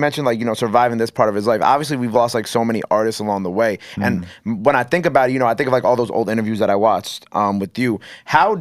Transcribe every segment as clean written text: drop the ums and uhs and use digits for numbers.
mentioned like, you know, surviving this part of his life. Obviously, we've lost like so many artists along the way. And when I think about it, you know, I think of like all those old interviews that I watched with you. How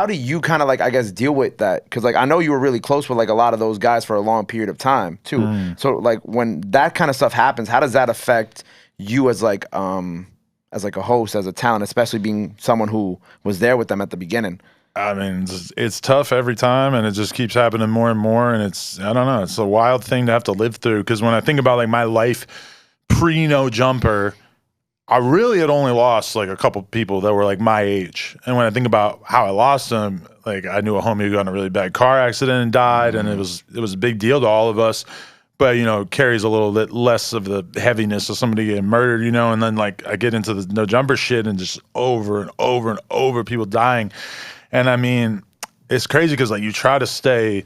do you kind of like, I guess, deal with that? Because like I know you were really close with like a lot of those guys for a long period of time too. So like when that kind of stuff happens, how does that affect you as like a host, as a talent, especially being someone who was there with them at the beginning? I mean, it's tough every time, and it just keeps happening more and more. And I don't know, it's a wild thing to have to live through. Because when I think about like my life pre-No Jumper, I really had only lost like a couple people that were like my age. And when I think about how I lost them, like I knew a homie who got in a really bad car accident and died, and it was a big deal to all of us. But, you know, it carries a little bit less of the heaviness of somebody getting murdered, you know. And then like I get into the No Jumper shit, and just over and over and over people dying. And I mean, it's crazy because like you try to stay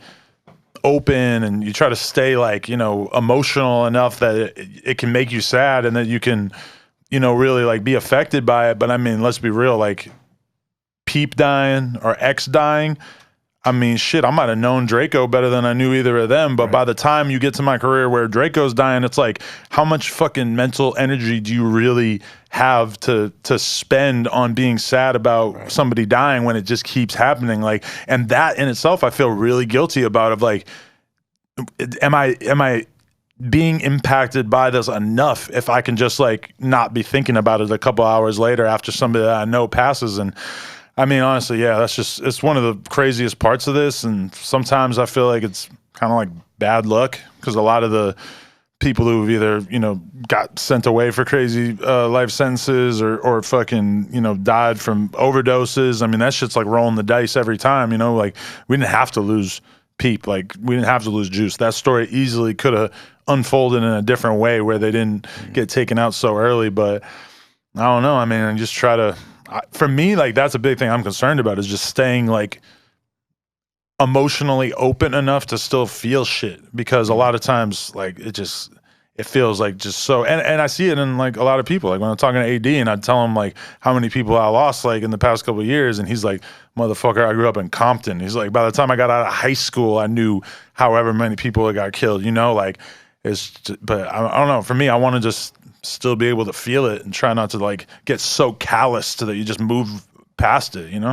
open, and you try to stay like, you know, emotional enough that it can make you sad, and that you can, you know, really like be affected by it. But I mean, let's be real, like Peep dying or X dying, I mean, shit, I might have known Drakeo better than I knew either of them. But by the time you get to my career where Drakeo's dying, it's like, how much fucking mental energy do you really have to spend on being sad about somebody dying when it just keeps happening? Like, and that in itself, I feel really guilty about. Of like, am I being impacted by this enough if I can just like not be thinking about it a couple hours later after somebody that I know passes? And I mean, honestly, yeah, it's one of the craziest parts of this. And sometimes I feel like it's kind of like bad luck, because a lot of the people who've either, you know, got sent away for crazy life sentences or fucking, you know, died from overdoses. I mean, that shit's like rolling the dice every time, you know. Like, we didn't have to lose Peep. Like, we didn't have to lose Juice. That story easily could have unfolded in a different way where they didn't get taken out so early. But I don't know. I mean, I just try to, for me, like, that's a big thing I'm concerned about, is just staying like emotionally open enough to still feel shit. Because a lot of times, like, it feels like just so, and I see it in like a lot of people. Like when I'm talking to AD and I tell him like how many people I lost like in the past couple of years, and he's like, motherfucker, I grew up in Compton. He's like, by the time I got out of high school, I knew however many people that got killed, you know. Like, it's just, but I don't know, for me, I want to just still be able to feel it and try not to like get so calloused that you just move past it, you know?